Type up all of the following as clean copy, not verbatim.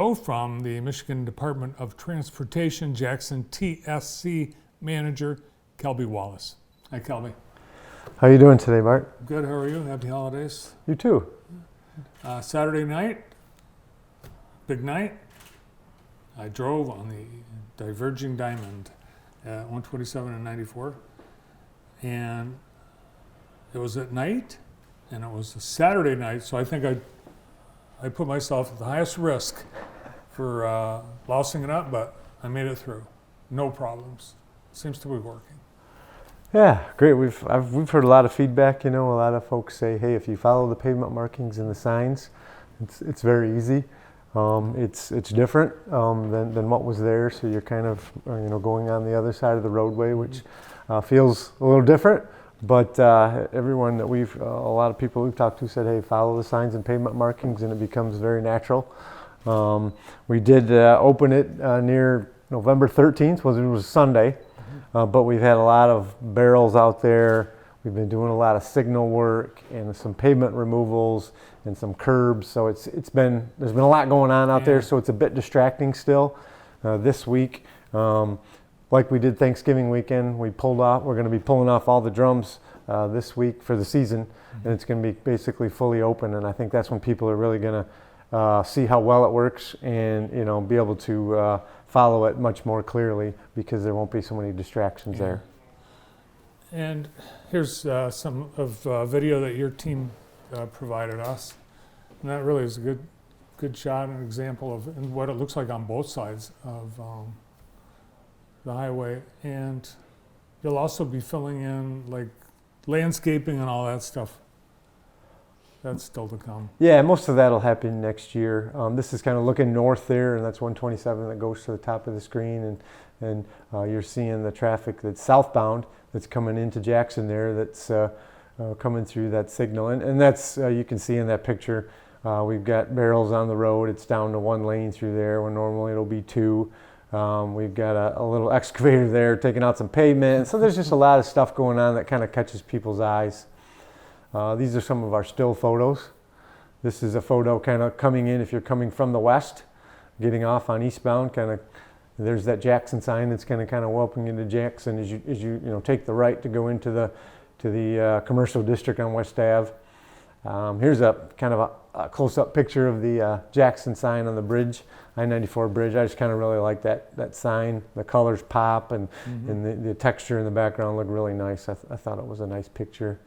From the Michigan Department of Transportation, Jackson TSC Manager, Kelby Wallace. Hi, Kelby. How are you doing today, Bart? Good, how are you? Happy holidays. You too. Saturday night, big night. I drove on the Diverging Diamond at 127 and 94. And it was at night, and it was a Saturday night, so I think I put myself at the highest risk for lousing it up, but I made it through. No problems. Seems to be working. Yeah, great. We've heard a lot of feedback. You know, a lot of folks say, hey, if you follow the pavement markings and the signs, it's very easy. It's different than what was there. So you're kind of going on the other side of the roadway, which feels a little different. But everyone that a lot of people we've talked to said, hey, follow the signs and pavement markings, and it becomes very natural. We did open it near November 13th, it was Sunday, but we've had a lot of barrels out there. We've been doing a lot of signal work and some pavement removals and some curbs. So there's been a lot going on out there, so it's a bit distracting still. This week, like we did Thanksgiving weekend, we're going to be pulling off all the drums this week for the season, and it's going to be basically fully open. And I think that's when people are really going to see how well it works and be able to follow it much more clearly, because there won't be so many distractions there. And here's some of video that your team provided us, and that really is a good shot and example of what it looks like on both sides of the highway. And you'll also be filling in like landscaping and all that stuff. That's still to come. Yeah, most of that'll happen next year. This is kind of looking north there, and that's 127 that goes to the top of the screen, and you're seeing the traffic that's southbound that's coming into Jackson there, that's coming through that signal. And that's, you can see in that picture, we've got barrels on the road. It's down to one lane through there when normally it'll be two. We've got a little excavator there taking out some pavement. So there's just a lot of stuff going on that kind of catches people's eyes. These are some of our still photos. This is a photo kind of coming in if you're coming from the west, getting off on eastbound. There's that Jackson sign that's going to kind of welcome you to Jackson as you take the right to go into the commercial district on West Ave. Here's a kind of a close-up picture of the Jackson sign on the bridge, I-94 bridge. I just kind of really like that sign. The colors pop, and the texture in the background looked really nice. I thought it was a nice picture.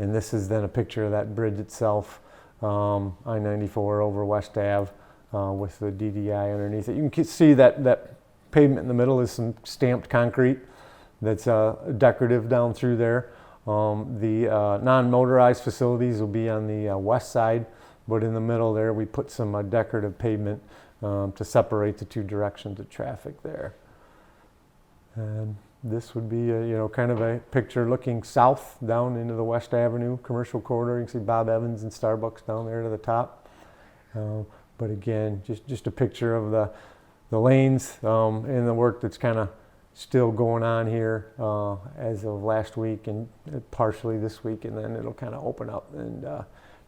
And this is then a picture of that bridge itself, I-94 over West Ave with the DDI underneath it. You can see that pavement in the middle is some stamped concrete that's decorative down through there. The non-motorized facilities will be on the west side, but in the middle there we put some decorative pavement to separate the two directions of traffic there. And this would be kind of a picture looking south down into the West Avenue commercial corridor. You can see Bob Evans and Starbucks down there to the top. But again, just a picture of the lanes and the work that's kind of still going on here as of last week and partially this week, and then it'll kind of open up, and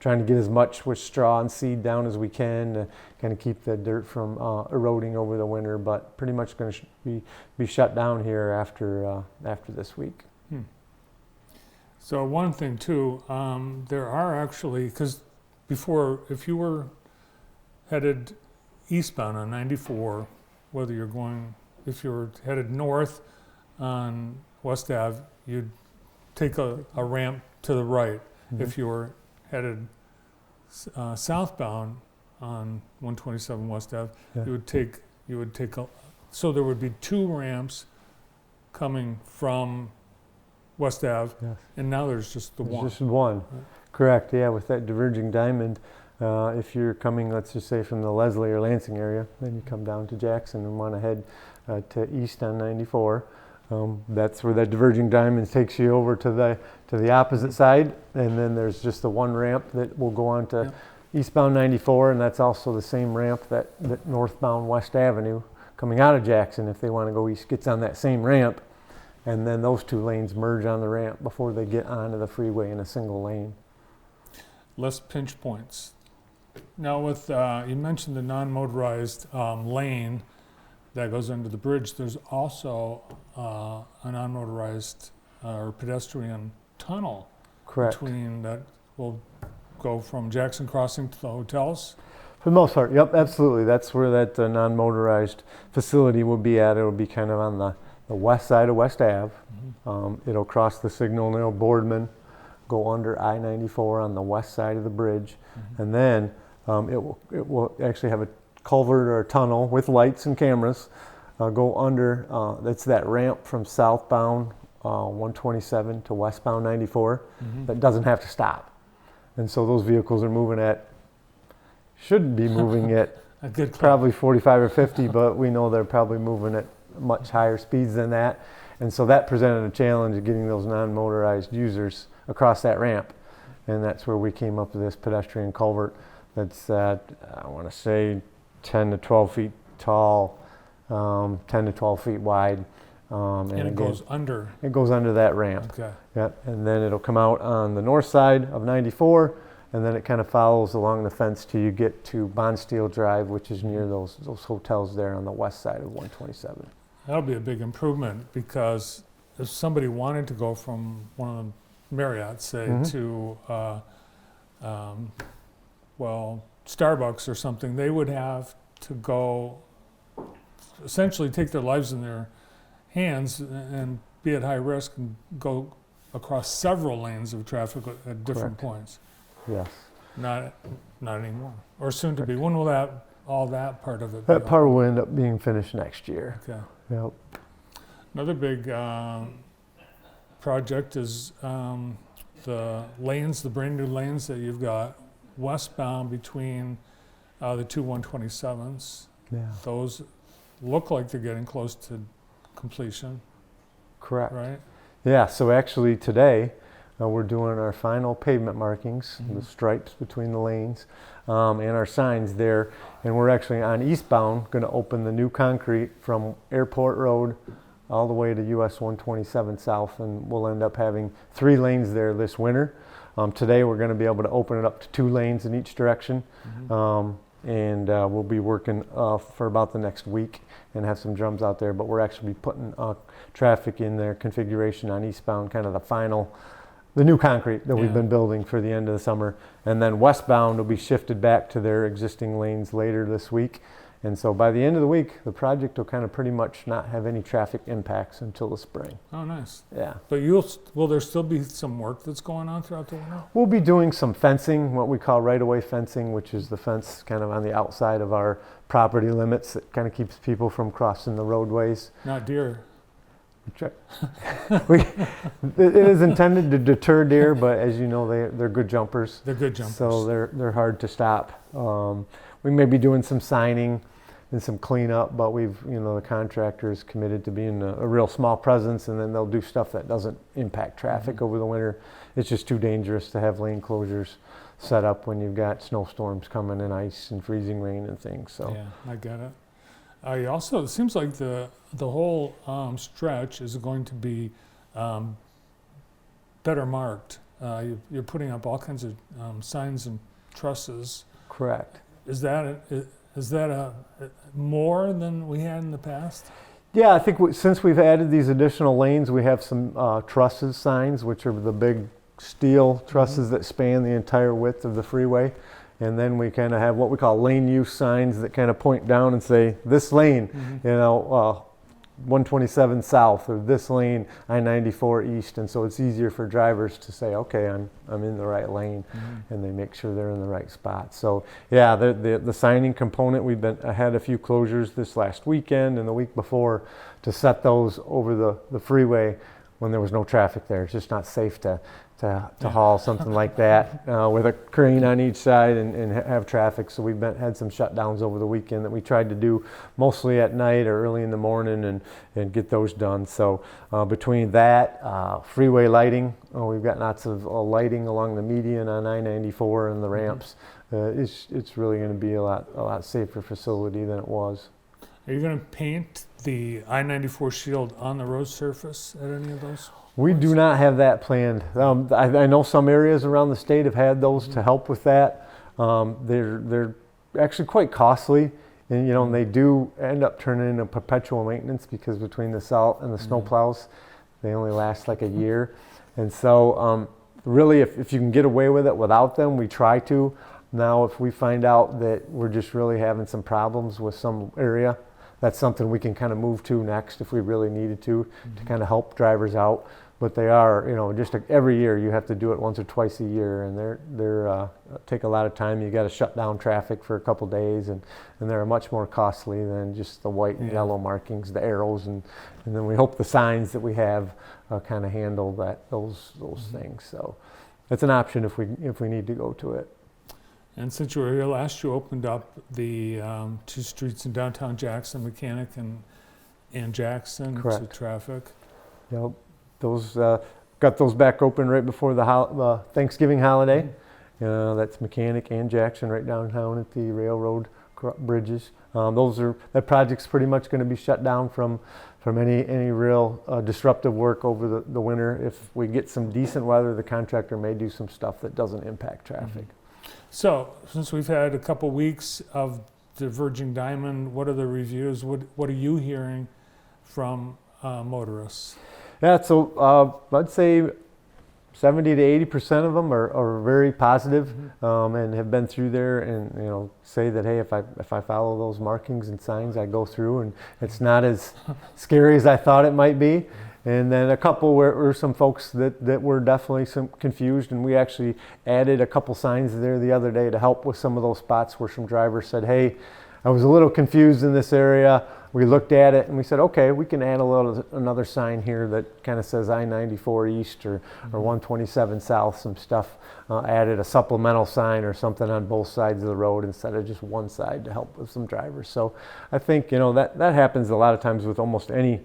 trying to get as much with straw and seed down as we can to kind of keep the dirt from eroding over the winter, but pretty much going to be shut down here after this week. So one thing too, there are actually, because before, if you were headed eastbound on 94, if you were headed north on West Ave, you'd take a ramp to the right. If you were headed southbound on 127 West Ave, you would take so there would be two ramps coming from West Ave, and now there's just one. Just one, correct? Yeah, with that Diverging Diamond, if you're coming, let's just say from the Leslie or Lansing area, then you come down to Jackson and want to head to east on 94. That's where that Diverging Diamond takes you over to the opposite side, and then there's just the one ramp that will go on to eastbound 94, and that's also the same ramp that northbound West Avenue coming out of Jackson, if they want to go east, gets on that same ramp, and then those two lanes merge on the ramp before they get onto the freeway in a single lane. Less pinch points. Now with, you mentioned the non-motorized lane that goes under the bridge. There's also a non-motorized or pedestrian tunnel Correct. between that will go from Jackson Crossing to the hotels. For the most part, yep, absolutely. That's where that non-motorized facility will be at. It'll be kind of on the west side of West Ave. It'll cross the signal near Boardman, go under I-94 on the west side of the bridge, and then it will actually have a culvert or a tunnel with lights and cameras. Go under. That's that ramp from southbound 127 to westbound 94 that doesn't have to stop, and so those vehicles are moving at. Shouldn't be moving at A good clip. probably 45 or 50, but we know they're probably moving at much higher speeds than that. And so that presented a challenge of getting those non-motorized users across that ramp. And that's where we came up with this pedestrian culvert that's, I want to say, 10 to 12 feet tall, 10 to 12 feet wide. And it again, goes under. It goes under that ramp. Okay. Yep. And then it'll come out on the north side of 94. And then it kind of follows along the fence till you get to Bondsteel Drive, which is near those hotels there on the west side of 127. That'll be a big improvement because if somebody wanted to go from one of the Marriott, say, to, well, Starbucks or something, they would have to go, essentially take their lives in their hands and be at high risk and go across several lanes of traffic at different points. Yes. Not anymore, or soon to be. When will all that part of it? That part will end up being finished next year. Okay. Yep. Another big project is the lanes, the brand new lanes that you've got westbound between the two 127s. Yeah. Those look like they're getting close to completion. Correct. Right. Yeah. So actually today. We're doing our final pavement markings, the stripes between the lanes, and our signs there. And we're actually on eastbound going to open the new concrete from Airport Road all the way to US 127 South, and we'll end up having 3 lanes there this winter. Today we're going to be able to open it up to 2 lanes in each direction, and we'll be working for about the next week and have some drums out there. But we're actually putting traffic in their configuration on eastbound, kind of the new concrete that we've been building for the end of the summer. And then westbound will be shifted back to their existing lanes later this week. And so by the end of the week, the project will kind of pretty much not have any traffic impacts until the spring. Oh, nice. Yeah. But will there still be some work that's going on throughout the winter? We'll be doing some fencing, what we call right-of-way fencing, which is the fence kind of on the outside of our property limits that kind of keeps people from crossing the roadways. Not deer. It is intended to deter deer, but as you know, they're good jumpers. They're good jumpers. So they're hard to stop. We may be doing some signing and some cleanup, but the contractor is committed to being a real small presence, and then they'll do stuff that doesn't impact traffic over the winter. It's just too dangerous to have lane closures set up when you've got snowstorms coming and ice and freezing rain and things. So yeah, I get it. It seems like the whole stretch is going to be better marked. You're putting up all kinds of signs and trusses. Correct. Is that more than we had in the past? Yeah, I think since we've added these additional lanes, we have some trusses signs, which are the big steel trusses that span the entire width of the freeway. And then we kind of have what we call lane use signs that kind of point down and say, this lane, 127 South, or this lane, I-94 East. And so it's easier for drivers to say, okay, I'm in the right lane, and they make sure they're in the right spot. So yeah, the signing component, I had a few closures this last weekend and the week before to set those over the freeway when there was no traffic there. It's just not safe to haul something like that with a crane on each side and have traffic. So we've had some shutdowns over the weekend that we tried to do mostly at night or early in the morning and get those done. So between that, freeway lighting, we've got lots of lighting along the median on I-94 and the ramps. It's really going to be a lot safer facility than it was. Are you going to paint the I-94 shield on the road surface at any of those? We do not have that planned. I know some areas around the state have had those to help with that. They're actually quite costly, and and they do end up turning into perpetual maintenance because between the salt and the snow plows, they only last like a year. And so really, if you can get away with it without them, we try to. Now, if we find out that we're just really having some problems with some area, that's something we can kind of move to next if we really needed to kind of help drivers out. But they are, just every year you have to do it once or twice a year, and they're take a lot of time. You got to shut down traffic for a couple days, and they're much more costly than just the white and yellow markings, the arrows, and then we hope the signs that we have kind of handle those things. So it's an option if we need to go to it. And since you were here last, you opened up the 2 streets in downtown Jackson, Mechanic and Jackson to traffic. Yep. Those got those back open right before the Thanksgiving holiday. That's Mechanic and Jackson right downtown at the railroad bridges. That project's pretty much going to be shut down from any real disruptive work over the winter. If we get some decent weather, the contractor may do some stuff that doesn't impact traffic. So, since we've had a couple weeks of Diverging Diamond, what are the reviews? What are you hearing from motorists? Yeah, so I'd say 70 to 80% of them are very positive, and have been through there and say that, hey, if I follow those markings and signs, I go through and it's not as scary as I thought it might be. And then a couple were some folks that were definitely some confused, and we actually added a couple signs there the other day to help with some of those spots where some drivers said, hey, I was a little confused in this area. We looked at it and we said, okay, we can add another sign here that kind of says I-94 East or 127 South, some stuff. Added a supplemental sign or something on both sides of the road instead of just one side to help with some drivers. So I think that happens a lot of times with almost any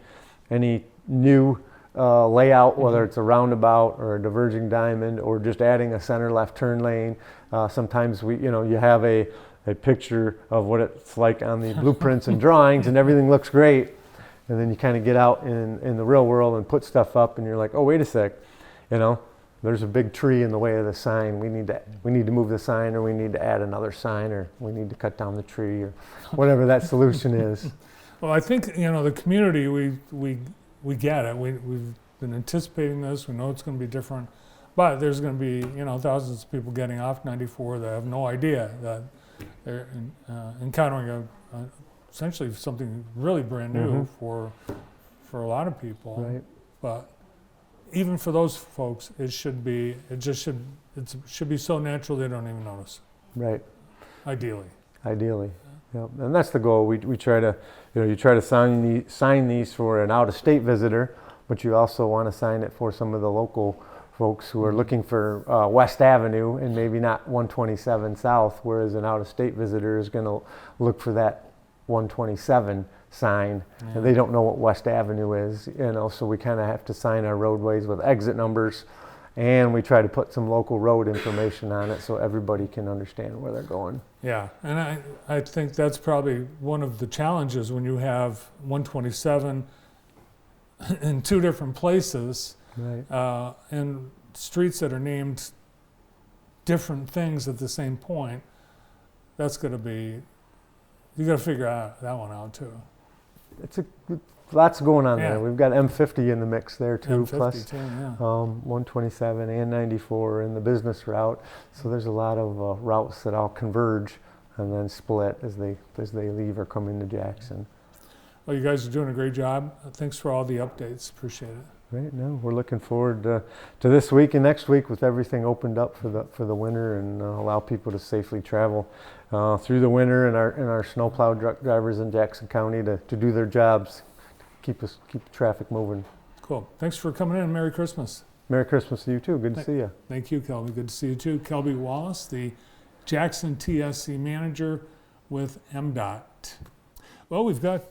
new layout, whether it's a roundabout or a diverging diamond or just adding a center left turn lane. Sometimes you have a picture of what it's like on the blueprints and drawings and everything looks great, and then you kind of get out in the real world and put stuff up and you're like, oh, wait a sec, there's a big tree in the way of the sign. We need to move the sign, or we need to add another sign, or we need to cut down the tree, or whatever that solution is. Well, I think the community, we get it. We've been anticipating this. We know it's going to be different, but there's going to be thousands of people getting off 94 that have no idea that they're encountering essentially something really brand new for a lot of people. Right. But even for those folks, it should be so natural they don't even notice. Right. Ideally. Yep. And that's the goal. We try to you try to sign these for an out-of-state visitor, but you also want to sign it for some of the local folks who are looking for West Avenue and maybe not 127 South, whereas an out-of-state visitor is going to look for that 127 sign, and they don't know what West Avenue is, so we kind of have to sign our roadways with exit numbers, and we try to put some local road information on it so everybody can understand where they're going. Yeah, and I think that's probably one of the challenges when you have 127 in 2 different places. Right. And streets that are named different things at the same point. That's going to be, you got to figure that one out too. It's lots going on Yeah. there. We've got M50 in the mix there too, M50 plus too, yeah. 127 and 94 in the business route. So there's a lot of routes that all converge and then split as they leave or come into Jackson. Well, you guys are doing a great job. Thanks for all the updates. Appreciate it. Right. No, we're looking forward to this week and next week with everything opened up for the winter, and allow people to safely travel through the winter, and our snowplow drivers in Jackson County to do their jobs, keep traffic moving. Cool. Thanks for coming in. Merry Christmas. Merry Christmas to you too. Good to see you. Thank you, Kelby. Good to see you too. Kelby Wallace, the Jackson TSC manager with MDOT. Well, we've got